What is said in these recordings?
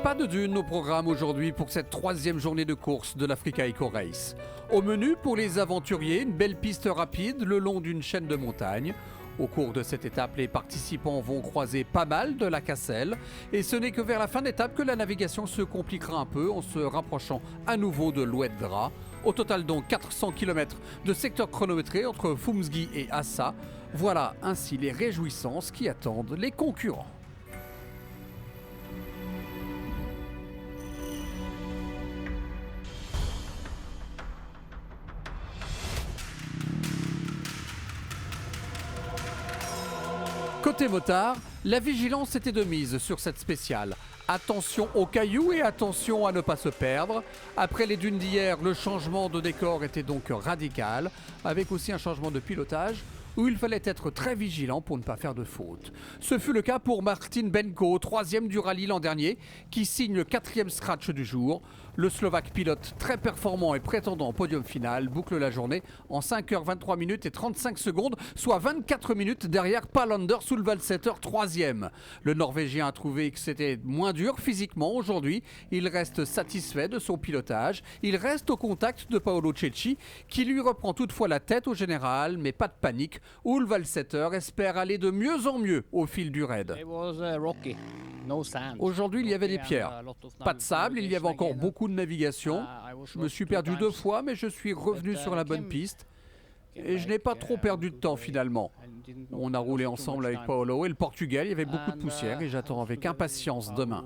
Pas de dunes au programme aujourd'hui pour cette troisième journée de course de l'Africa Eco Race. Au menu pour les aventuriers, une belle piste rapide le long d'une chaîne de montagnes. Au cours de cette étape, les participants vont croiser pas mal de lacs à sel. Et ce n'est que vers la fin d'étape que la navigation se compliquera un peu en se rapprochant à nouveau de l'Oued-Gras. Au total donc 400 km de secteur chronométré entre Foumsgui et Assa. Voilà ainsi les réjouissances qui attendent les concurrents. Côté motard, la vigilance était de mise sur cette spéciale. Attention aux cailloux et attention à ne pas se perdre. Après les dunes d'hier, le changement de décor était donc radical, avec aussi un changement de pilotage où il fallait être très vigilant pour ne pas faire de faute. Ce fut le cas pour Martin Benko, troisième du rallye l'an dernier, qui signe le 4e scratch du jour. Le Slovaque pilote très performant et prétendant au podium final boucle la journée en 5h23 minutes et 35 secondes, soit 24 minutes derrière Palander Solvallsetter, troisième. Le Norvégien a trouvé que c'était moins dur physiquement aujourd'hui. Il reste satisfait de son pilotage. Il reste au contact de Paolo Cecchi, qui lui reprend toutefois la tête au général, mais pas de panique. Solvallsetter espère aller de mieux en mieux au fil du raid. Aujourd'hui, il y avait des pierres. Pas de sable, il y avait encore beaucoup de navigation. Je me suis perdu 2 fois, mais je suis revenu sur la bonne piste. Et je n'ai pas trop perdu de temps finalement. On a roulé ensemble avec Paolo et le Portugais. Il y avait beaucoup de poussière et j'attends avec impatience demain.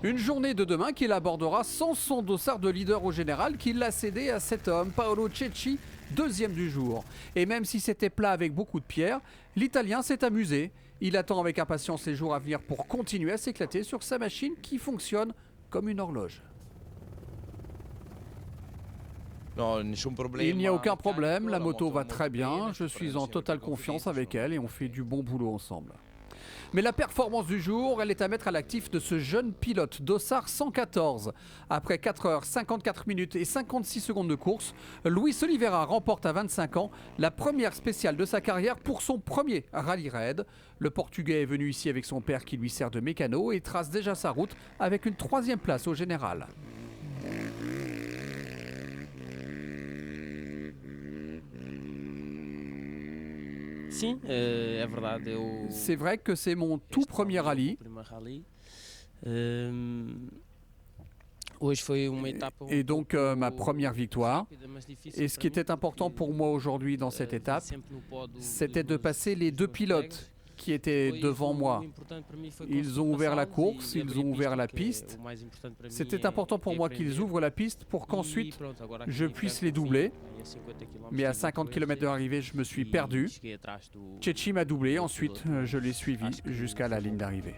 Une journée de demain qu'il abordera sans son dossard de leader au général qu'il l'a cédé à cet homme, Paolo Cecchi, deuxième du jour. Et même si c'était plat avec beaucoup de pierres, l'Italien s'est amusé. Il attend avec impatience les jours à venir pour continuer à s'éclater sur sa machine qui fonctionne comme une horloge. Il n'y a aucun problème, la moto va très bien, je suis en totale confiance avec elle et on fait du bon boulot ensemble. Mais la performance du jour, elle est à mettre à l'actif de ce jeune pilote Dossard 114. Après 4h54 minutes et 56 secondes de course, Luis Oliveira remporte à 25 ans la première spéciale de sa carrière pour son premier rallye raid. Le Portugais est venu ici avec son père qui lui sert de mécano et trace déjà sa route avec une 3e place au général. C'est vrai que c'est mon tout premier rallye. Et donc ma première victoire. Et ce qui était important pour moi aujourd'hui dans cette étape, c'était de passer les 2 pilotes qui étaient devant moi. Ils ont ouvert la course, ils ont ouvert la piste. C'était important pour moi qu'ils ouvrent la piste pour qu'ensuite je puisse les doubler. Mais à 50 km de l'arrivée, je me suis perdu. Cecchi m'a doublé, ensuite je l'ai suivi jusqu'à la ligne d'arrivée.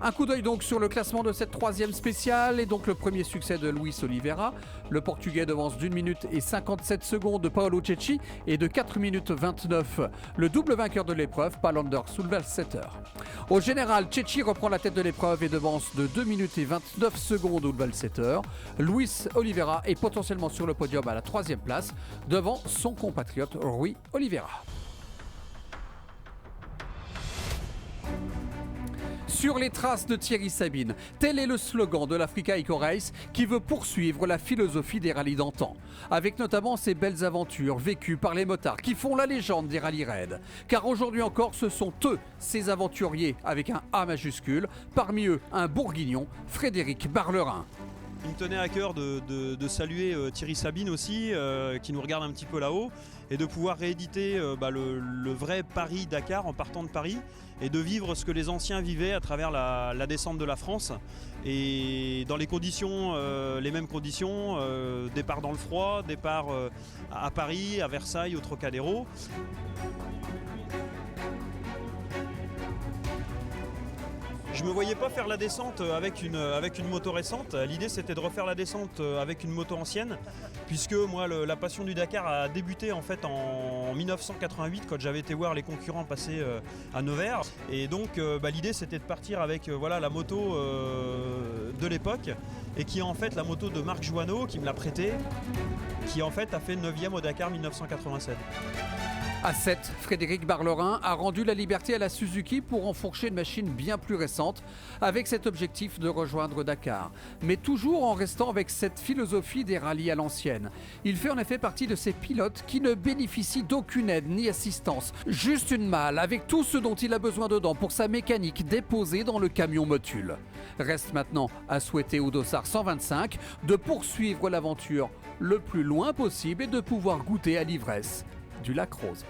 Un coup d'œil donc sur le classement de cette 3e spéciale et donc le premier succès de Luis Oliveira. Le Portugais devance d'1 minute et 57 secondes de Paolo Cecchi et de 4 minutes 29 le double vainqueur de l'épreuve, Palander Solvallsetter. Au général, Cecchi reprend la tête de l'épreuve et devance de 2 minutes et 29 secondes Solvallsetter. Luis Oliveira est potentiellement sur le podium à la 3e place devant son compatriote Rui Oliveira. Sur les traces de Thierry Sabine, tel est le slogan de l'Africa Eco Race qui veut poursuivre la philosophie des rallyes d'antan, avec notamment ces belles aventures vécues par les motards qui font la légende des rallyes raids. Car aujourd'hui encore, ce sont eux, ces aventuriers avec un A majuscule, parmi eux un bourguignon, Frédéric Barlerin. Il me tenait à cœur de saluer Thierry Sabine aussi, qui nous regarde un petit peu là-haut, et de pouvoir rééditer le vrai Paris-Dakar en partant de Paris, et de vivre ce que les anciens vivaient à travers la descente de la France. Et dans les conditions, les mêmes conditions, départ dans le froid, départ à Paris, à Versailles, au Trocadéro. Je me voyais pas faire la descente avec une moto récente. L'idée c'était de refaire la descente avec une moto ancienne, puisque moi la passion du Dakar a débuté en fait en 1988 quand j'avais été voir les concurrents passer à Nevers. Et donc l'idée c'était de partir avec la moto de l'époque et qui est en fait la moto de Marc Joanneau qui me l'a prêtée, qui en fait a fait 9e au Dakar 1987. À 7, Frédéric Barlerin a rendu la liberté à la Suzuki pour enfourcher une machine bien plus récente avec cet objectif de rejoindre Dakar. Mais toujours en restant avec cette philosophie des rallyes à l'ancienne. Il fait en effet partie de ces pilotes qui ne bénéficient d'aucune aide ni assistance. Juste une malle avec tout ce dont il a besoin dedans pour sa mécanique déposée dans le camion motule. Reste maintenant à souhaiter au Dossard 125 de poursuivre l'aventure le plus loin possible et de pouvoir goûter à l'ivresse du lac Rose.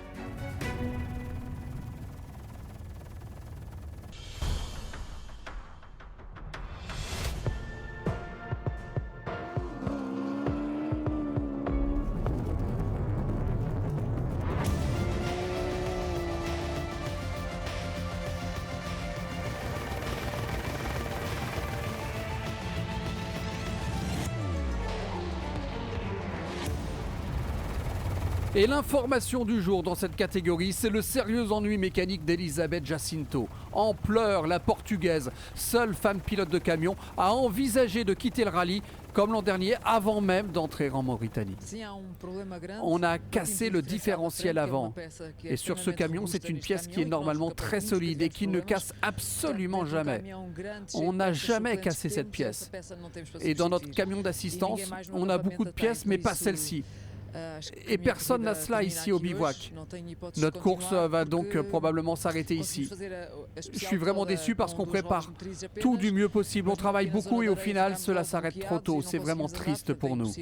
Et l'information du jour dans cette catégorie, c'est le sérieux ennui mécanique d'Elisabeth Jacinto. En pleurs, la Portugaise, seule femme pilote de camion, a envisagé de quitter le rallye comme l'an dernier, avant même d'entrer en Mauritanie. On a cassé le différentiel avant. Et sur ce camion, c'est une pièce qui est normalement très solide et qui ne casse absolument jamais. On n'a jamais cassé cette pièce. Et dans notre camion d'assistance, on a beaucoup de pièces, mais pas celle-ci. Et personne n'a cela ici au bivouac. Notre course va donc probablement s'arrêter ici. Je suis vraiment déçu parce qu'on prépare tout du mieux possible. On travaille beaucoup et au final, cela s'arrête trop tôt. C'est vraiment triste pour nous.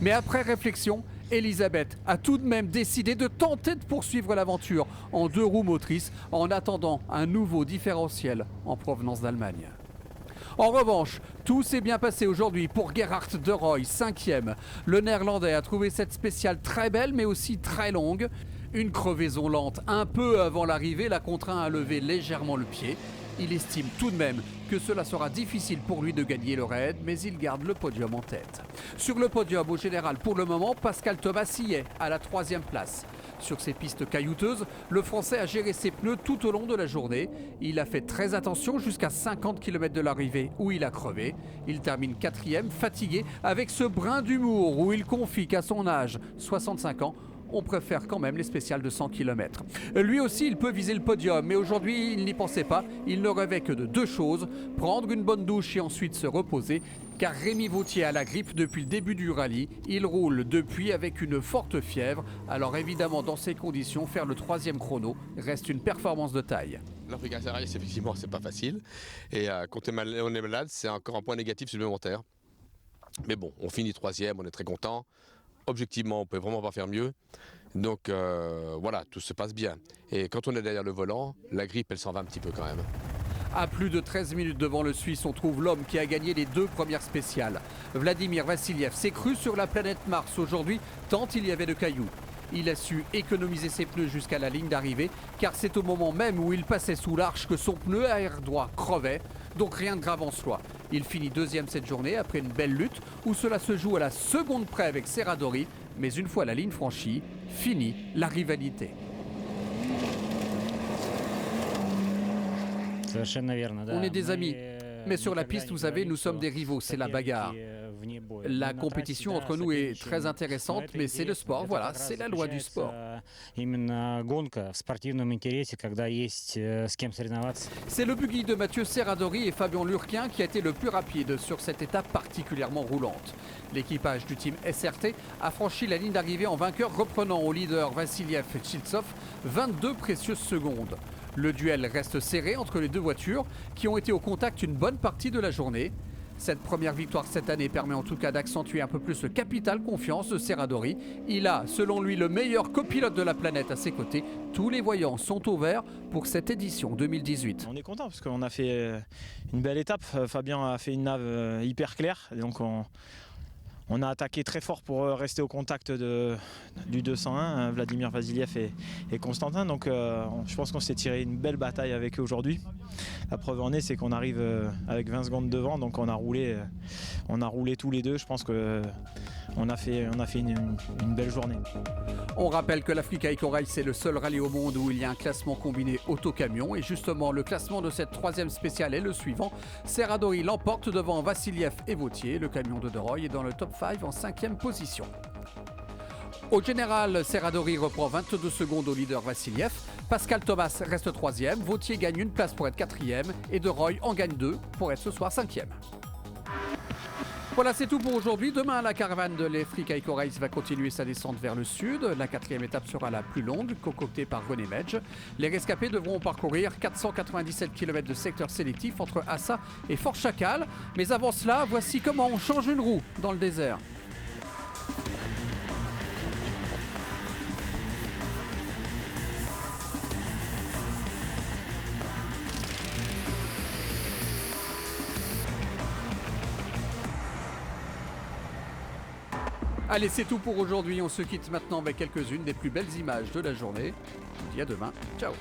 Mais après réflexion, Elisabeth a tout de même décidé de tenter de poursuivre l'aventure en 2 roues motrices en attendant un nouveau différentiel en provenance d'Allemagne. En revanche, tout s'est bien passé aujourd'hui pour Gerhard de Rooij, 5e. Le Néerlandais a trouvé cette spéciale très belle mais aussi très longue. Une crevaison lente un peu avant l'arrivée l'a contraint à lever légèrement le pied. Il estime tout de même que cela sera difficile pour lui de gagner le raid, mais il garde le podium en tête. Sur le podium au général pour le moment, Pascal Thomas y est à la 3e place. Sur ces pistes caillouteuses, le Français a géré ses pneus tout au long de la journée. Il a fait très attention jusqu'à 50 km de l'arrivée où il a crevé. Il termine 4e, fatigué, avec ce brin d'humour où il confie qu'à son âge, 65 ans, on préfère quand même les spéciales de 100 km. Lui aussi, il peut viser le podium, mais aujourd'hui, il n'y pensait pas. Il ne rêvait que de 2 choses, prendre une bonne douche et ensuite se reposer, car Rémi Vautier a la grippe depuis le début du rallye. Il roule depuis avec une forte fièvre. Alors évidemment, dans ces conditions, faire le 3e chrono reste une performance de taille. L'Africa Rally, effectivement, c'est pas facile. Et quand on est malade, c'est encore un point négatif supplémentaire. Mais bon, on finit 3e, on est très content. Objectivement, on ne peut vraiment pas faire mieux. Donc voilà, tout se passe bien. Et quand on est derrière le volant, la grippe, elle s'en va un petit peu quand même. À plus de 13 minutes devant le Suisse, on trouve l'homme qui a gagné les 2 premières spéciales. Vladimir Vassiliev s'est cru sur la planète Mars aujourd'hui, tant il y avait de cailloux. Il a su économiser ses pneus jusqu'à la ligne d'arrivée, car c'est au moment même où il passait sous l'arche que son pneu à air droit crevait. Donc rien de grave en soi. Il finit 2e cette journée après une belle lutte où cela se joue à la seconde près avec Serradori. Mais une fois la ligne franchie, finit la rivalité. On est des amis, mais sur la piste, vous savez, nous sommes des rivaux, c'est la bagarre. La compétition entre nous est très intéressante, mais c'est le sport, voilà, c'est la loi du sport. C'est le buggy de Mathieu Serradori et Fabien Lurquin qui a été le plus rapide sur cette étape particulièrement roulante. L'équipage du team SRT a franchi la ligne d'arrivée en vainqueur, reprenant au leader Vassiliev et Chiltsov 22 précieuses secondes. Le duel reste serré entre les 2 voitures qui ont été au contact une bonne partie de la journée. Cette première victoire cette année permet en tout cas d'accentuer un peu plus le capital confiance de Serradori. Il a, selon lui, le meilleur copilote de la planète à ses côtés. Tous les voyants sont au vert pour cette édition 2018. On est content parce qu'on a fait une belle étape. Fabien a fait une nave hyper claire. Donc on a attaqué très fort pour rester au contact du 201, Vladimir Vassiliev et Constantin. Donc je pense qu'on s'est tiré une belle bataille avec eux aujourd'hui. La preuve en est, c'est qu'on arrive avec 20 secondes devant, donc on a roulé tous les deux. Je pense que on a fait une belle journée. On rappelle que l'Africa Eco Race, c'est le seul rallye au monde où il y a un classement combiné auto-camion. Et justement, le classement de cette troisième spéciale est le suivant. Serradori l'emporte devant Vassiliev et Vautier. Le camion de Roy est dans le top 5 en 5e position. Au général, Serradori reprend 22 secondes au leader Vassiliev. Pascal Thomas reste 3e. Vautier gagne une place pour être 4e. Et De Roy en gagne 2 pour être ce soir 5e. Voilà, c'est tout pour aujourd'hui. Demain, la caravane de l'Africa Eco Race va continuer sa descente vers le sud. La 4e étape sera la plus longue, concoctée par René Medge. Les rescapés devront parcourir 497 km de secteur sélectif entre Assa et Fort Chacal. Mais avant cela, voici comment on change une roue dans le désert. Allez, c'est tout pour aujourd'hui. On se quitte maintenant avec quelques-unes des plus belles images de la journée. Je vous dis à demain. Ciao.